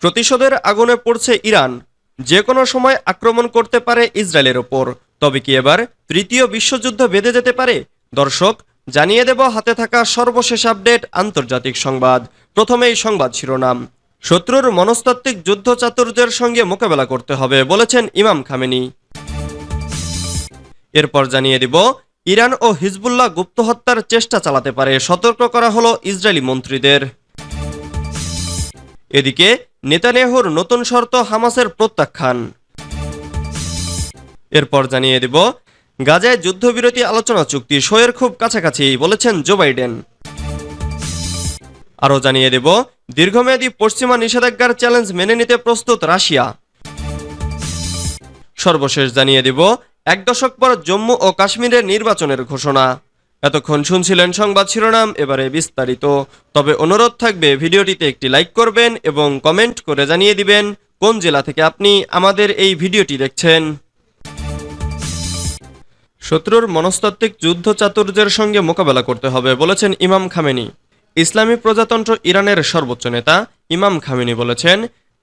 প্রতিশোধের আগুনে পড়ছে ইরান। যে কোনো সময় আক্রমণ করতে পারে ইসরায়েলের ওপর। তবে কি এবার তৃতীয় বিশ্বযুদ্ধ বেঁধে যেতে পারে? দর্শক, জানিয়ে দেব হাতে থাকা সর্বশেষ আপডেট আন্তর্জাতিক সংবাদ। প্রথমেই সংবাদ শিরোনাম। শত্রুর মনস্তাত্ত্বিক যুদ্ধ চাতুর্যের সঙ্গে মোকাবেলা করতে হবে বলেছেন ইমাম খামেনি। এরপর জানিয়ে দিব ইরান ও হিজবুল্লাহ গুপ্ত হত্যার চেষ্টা চালাতে পারে, সতর্ক করা হলো ইসরায়েলি মন্ত্রীদের। এদিকে নেতানিয়াহুর নতুন শর্ত হামাসের প্রত্যাখ্যান। এরপর জানিয়ে দিব গাজায় যুদ্ধবিরতি আলোচনা চুক্তি সইয়ের খুব কাছাকাছি বলেছেন জো বাইডেন। আরও জানিয়ে দেব দীর্ঘমেয়াদী পশ্চিমা নিষেধাজ্ঞার চ্যালেঞ্জ মেনে নিতে প্রস্তুত রাশিয়া। সর্বশেষ জানিয়ে দিব 1 দশক পর জম্মু ও কাশ্মীরের নির্বাচনের ঘোষণা। এতক্ষণ শুনছিলেন সংবাদ শিরোনাম, এবারে বিস্তারিত। তবে অনুরোধ থাকবে ভিডিওটিতে একটি লাইক করবেন এবং কমেন্ট করে জানিয়ে দিবেন কোন জেলা থেকে আপনি আমাদের এই ভিডিওটি দেখছেন। শত্রুর মনস্তাত্ত্বিক যুদ্ধ চাতুর্যের সঙ্গে মোকাবেলা করতে হবে বলেছেন ইমাম খামেনি। ইসলামী প্রজাতন্ত্র ইরানের সর্বোচ্চ নেতা ইমাম খামেনি বলেছেন,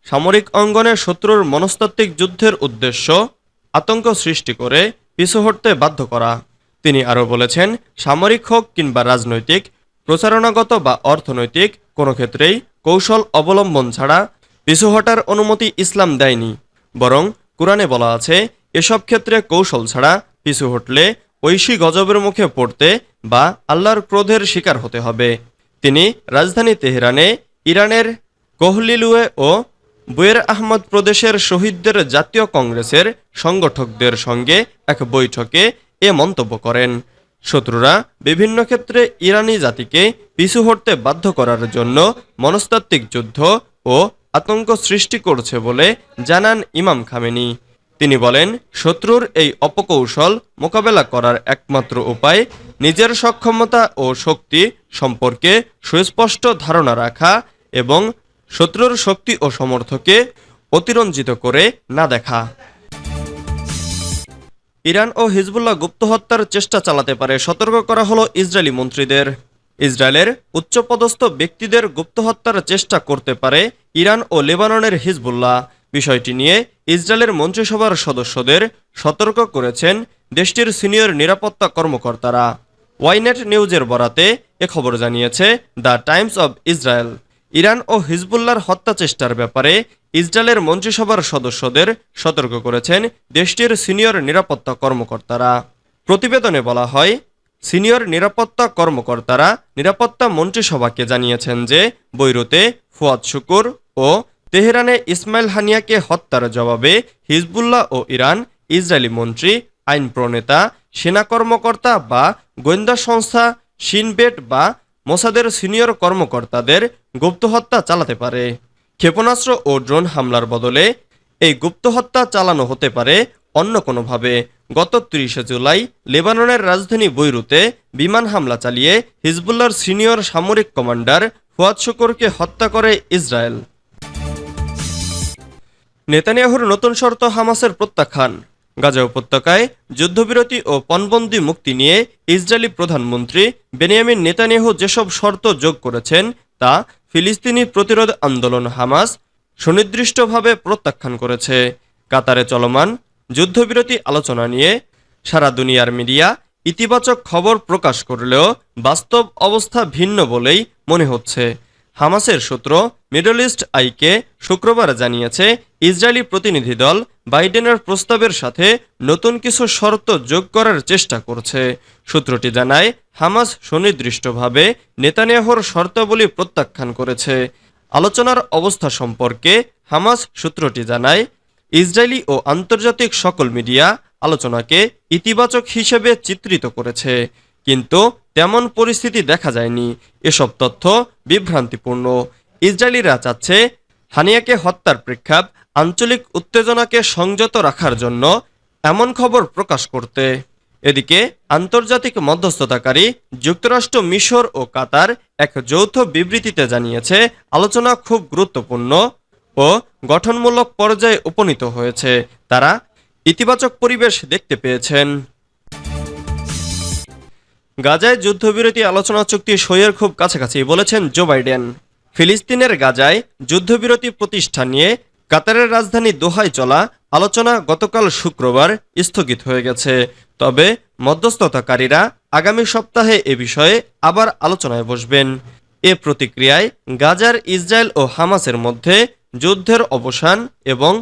সামরিক অঙ্গনে শত্রুর মনস্তাত্ত্বিক যুদ্ধের উদ্দেশ্য আতঙ্ক সৃষ্টি করে পিছু হটতে বাধ্য করা। তিনি আরও বলেছেন, সামরিক হোক কিংবা রাজনৈতিক, প্রচারণাগত বা অর্থনৈতিক কোনো ক্ষেত্রেই কৌশল অবলম্বন ছাড়া পিছু হটার অনুমতি ইসলাম দেয়নি। বরং কুরআনে বলা আছে, এসব ক্ষেত্রে কৌশল ছাড়া পিছু হটলে ঐশী গজবের মুখে পড়তে বা আল্লাহর ক্রোধের শিকার হতে হবে। তিনি রাজধানী তেহরানে ইরানের কোহলিলুয়ে ও বুয়ের আহমদ প্রদেশের শহীদদের জাতীয় কংগ্রেসের সংগঠকদের সঙ্গে এক বৈঠকে এ মন্তব্য করেন। শত্রুরা বিভিন্ন ক্ষেত্রে ইরানি জাতিকে পিছু হটতে বাধ্য করার জন্য মনস্তাত্ত্বিক যুদ্ধ ও আতঙ্ক সৃষ্টি করছে বলে জানান ইমাম খামেনি। তিনি বলেন, শত্রুর এই অপকৌশল মোকাবেলা করার একমাত্র উপায় নিজের সক্ষমতা ও শক্তি সম্পর্কে সুস্পষ্ট ধারণা রাখা এবং শত্রুর শক্তি ও সমর্থকে অতিরঞ্জিত করে না দেখা। ইরান ও হিজবুল্লাহ গুপ্ত হত্যার চেষ্টা চালাতে পারে, সতর্ক করা হলো ইসরায়েলি মন্ত্রীদের। ইসরায়েলের উচ্চপদস্থ ব্যক্তিদের গুপ্ত হত্যার চেষ্টা করতে পারে ইরান ও লেবাননের হিজবুল্লাহ। বিষয়টি নিয়ে ইসরায়েলের মন্ত্রিসভার সদস্যদের সতর্ক করেছেন দেশটির সিনিয়র নিরাপত্তা কর্মকর্তারা। ওয়াইনেট নিউজের বরাতে এ খবর জানিয়েছে the Times of Israel. Iran ও হিজবুল্লাহর হত্যা চেষ্টার ব্যাপারে ইসরায়েলের মন্ত্রিসভার সদস্যদের সতর্ক করেছেন দেশটির সিনিয়র নিরাপত্তা কর্মকর্তারা। প্রতিবেদনে বলা হয়, সিনিয়র নিরাপত্তা কর্মকর্তারা নিরাপত্তা মন্ত্রিসভাকে জানিয়েছেন যে বৈরুতে ফুয়াদ শুকুর ও তেহরানে ইসমাইল হানিয়াকে হত্যার জবাবে হিজবুল্লাহ ও ইরান ইসরায়েলি মন্ত্রী, আইন প্রণেতা, সেনা কর্মকর্তা বা গোয়েন্দা সংস্থা শিনবেট বা মোসাদের সিনিয়র কর্মকর্তাদের গুপ্ত হত্যা চালাতে পারে। ক্ষেপণাস্ত্র ও ড্রোন হামলার বদলে এই গুপ্ত হত্যা চালানো হতে পারে অন্য কোনোভাবে। গত 30 জুলাই লেবাননের রাজধানী বৈরুতে বিমান হামলা চালিয়ে হিজবুল্লাহর সিনিয়র সামরিক কমান্ডার ফুয়াদ শুকুরকে হত্যা করে ইসরায়েল। নেতানিয়াহুর নতুন শর্ত হামাসের প্রত্যাখ্যান। গাজা উপত্যকায় যুদ্ধবিরতি ও পণবন্দি মুক্তি নিয়ে ইসরায়েলি প্রধানমন্ত্রী বেনিয়ামিন নেতানিয়াহু যেসব শর্ত যোগ করেছেন তা ফিলিস্তিনি প্রতিরোধ আন্দোলন হামাস সুনির্দিষ্টভাবে প্রত্যাখ্যান করেছে। কাতারে চলমান যুদ্ধবিরতি আলোচনা নিয়ে সারা দুনিয়ার মিডিয়া ইতিবাচক খবর প্রকাশ করলেও বাস্তব অবস্থা ভিন্ন বলেই মনে হচ্ছে। হামাসের সূত্র মিডল ইস্ট আইকে শুক্রবার জানিয়েছে, ইসরায়েলি প্রতিনিধি দল বাইডেনের প্রস্তাবের সাথে নতুন কিছু শর্ত যোগ করার চেষ্টা করছে। সূত্রটি জানায়, হামাস সুনির্দিষ্টভাবে নেতানিয়াহুর শর্তাবলী প্রত্যাখ্যান করেছে। আলোচনার অবস্থা সম্পর্কে হামাস সূত্রটি জানায়, ইসরায়েলি ও আন্তর্জাতিক সকল মিডিয়া আলোচনাকে ইতিবাচক হিসেবে চিত্রিত করেছে, কিন্তু তেমন পরিস্থিতি দেখা যায়নি। এসব তথ্য বিভ্রান্তিপূর্ণ। ইসরায়েলিরা চাচ্ছে হানিয়াকে হত্যার প্রেক্ষাপ আঞ্চলিক উত্তেজনাকে সংযত রাখার জন্য এমন খবর প্রকাশ করতে। এদিকে আন্তর্জাতিক মধ্যস্থতাকারী যুক্তরাষ্ট্র, মিশর ও কাতার এক যৌথ বিবৃতিতে জানিয়েছে, আলোচনা খুব গুরুত্বপূর্ণ ও গঠনমূলক পর্যায়ে উপনীত হয়েছে। তারা ইতিবাচক পরিবেশ দেখতে পেয়েছেন। গাজায় যুদ্ধবিরতি আলোচনা চুক্তি সইয়ের খুব কাছাকাছি বলেছেন জো বাইডেন। ফিলিস্তিনের গাজায় যুদ্ধবিরতি প্রতিষ্ঠা নিয়ে কাতারের রাজধানী দোহায় চলা আলোচনা গতকাল শুক্রবার স্থগিত হয়ে গেছে। তবে মধ্যস্থতাকারীরা আগামী সপ্তাহে এ বিষয়ে আবার আলোচনায় বসবেন। এ প্রতিক্রিয়ায় গাজার ইসরায়েল ও হামাসের মধ্যে যুদ্ধের অবসান এবং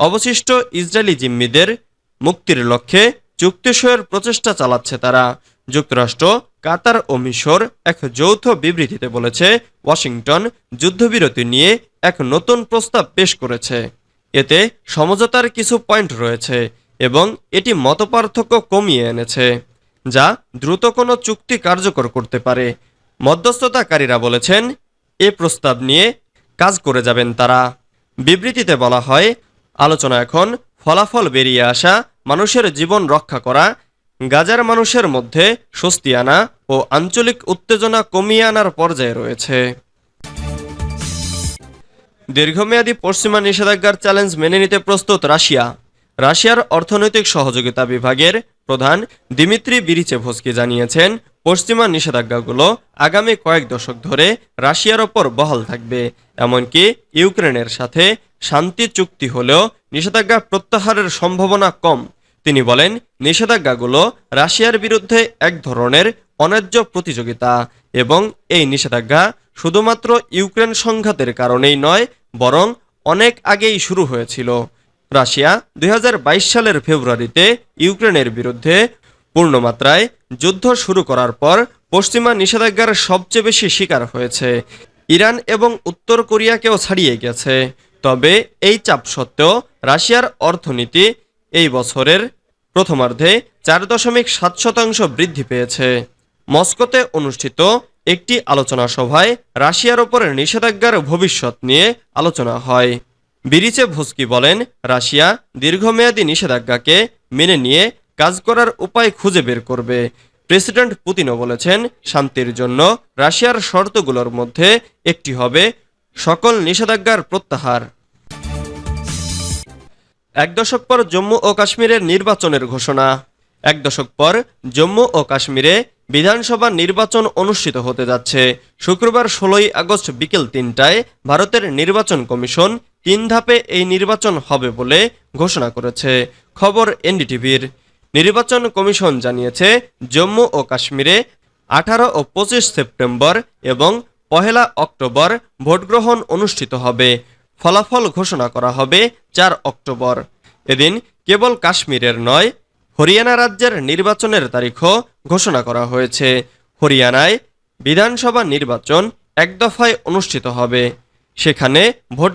অবশিষ্ট ইসরায়েলি জিম্মিদের মুক্তির লক্ষ্যে চুক্তি সইয়ের প্রচেষ্টা চালাচ্ছে তারা। যুক্তরাষ্ট্র, কাতার ও মিশর এক যৌথ বিবৃতিতে বলেছে, ওয়াশিংটন যুদ্ধবিরতি নিয়ে এক নতুন প্রস্তাব পেশ করেছে। এতে সমঝোতার কিছু পয়েন্ট রয়েছে এবং এটি মতপার্থক্য কমিয়ে এনেছে, যা দ্রুত কোনো চুক্তি কার্যকর করতে পারে। মধ্যস্থতাকারীরা বলেছেন, এ প্রস্তাব নিয়ে কাজ করে যাবেন তারা। বিবৃতিতে বলা হয়, আলোচনা এখন ফলাফল বেরিয়ে আসা, মানুষের জীবন রক্ষা করা, গাজার মানুষের মধ্যে স্বস্তি আনা ও আঞ্চলিক উত্তেজনা কমিয়ে আনার পর্যায়ে রয়েছে। দীর্ঘমেয়াদী পশ্চিমা নিষেধাজ্ঞার চ্যালেঞ্জ মেনে নিতে প্রস্তুত রাশিয়া। রাশিয়ার অর্থনৈতিক সহযোগিতা বিভাগের প্রধান দিমিত্রি বিরিচেভস্কি জানিয়েছেন, পশ্চিমা নিষেধাজ্ঞাগুলো আগামী কয়েক দশক ধরে রাশিয়ার ওপর বহাল থাকবে। এমনকি ইউক্রেনের সাথে শান্তি চুক্তি হলেও নিষেধাজ্ঞা প্রত্যাহারের সম্ভাবনা কম। তিনি বলেন, নিষেধাজ্ঞাগুলো রাশিয়ার বিরুদ্ধে এক ধরনের অন্যায্য প্রতিযোগিতা এবং এই নিষেধাজ্ঞা শুধুমাত্র ইউক্রেন সংঘাতের কারণেই নয়, বরং অনেক আগেই শুরু হয়েছিল। রাশিয়া 2022 সালের ফেব্রুয়ারিতে ইউক্রেনের বিরুদ্ধে পূর্ণমাত্রায় যুদ্ধ শুরু করার পর পশ্চিমা নিষেধাজ্ঞার সবচেয়ে বেশি শিকার হয়েছে। ইরান এবং উত্তর কোরিয়াকেও ছাড়িয়ে গেছে। তবে এই চাপ সত্ত্বেও রাশিয়ার অর্থনীতি এই বছরের প্রথমার্ধে 4.7% বৃদ্ধি পেয়েছে। মস্কোতে অনুষ্ঠিত একটি আলোচনা সভায় রাশিয়ার ওপর নিষেধাজ্ঞার ভবিষ্যৎ নিয়ে আলোচনা হয়। বিরিচেভস্কি বলেন, রাশিয়া দীর্ঘমেয়াদী নিষেধাজ্ঞাকে মেনে নিয়ে কাজ করার উপায় খুঁজে বের করবে। প্রেসিডেন্ট পুতিনও বলেছেন, শান্তির জন্য রাশিয়ার শর্তগুলোর মধ্যে একটি হবে সকল নিষেধাজ্ঞার প্রত্যাহার। এক দশক পর জম্মু ও কাশ্মীরের নির্বাচনের ঘোষণা। এক দশক পর জম্মু ও কাশ্মীরে বিধানসভা নির্বাচন অনুষ্ঠিত হতে যাচ্ছে। শুক্রবার 16 আগস্ট বিকেল 3টায় ভারতের নির্বাচন কমিশন 3 ধাপে এই নির্বাচন হবে বলে ঘোষণা করেছে। খবর এনডিটিভির। নির্বাচন কমিশন জানিয়েছে, জম্মু ও কাশ্মীরে 18 ও 25 সেপ্টেম্বর এবং 1 অক্টোবর ভোটগ্রহণ অনুষ্ঠিত হবে। ফলাফল ঘোষণা করা হবে 4 অক্টোবর। এদিন কেবল কাশ্মীরের নয়, হরিয়ানা রাজ্যের নির্বাচনের তারিখও ঘোষণা করা হয়েছে। হরিয়ানায় বিধানসভা নির্বাচন এক দফায় অনুষ্ঠিত হবে। সেখানে ভোট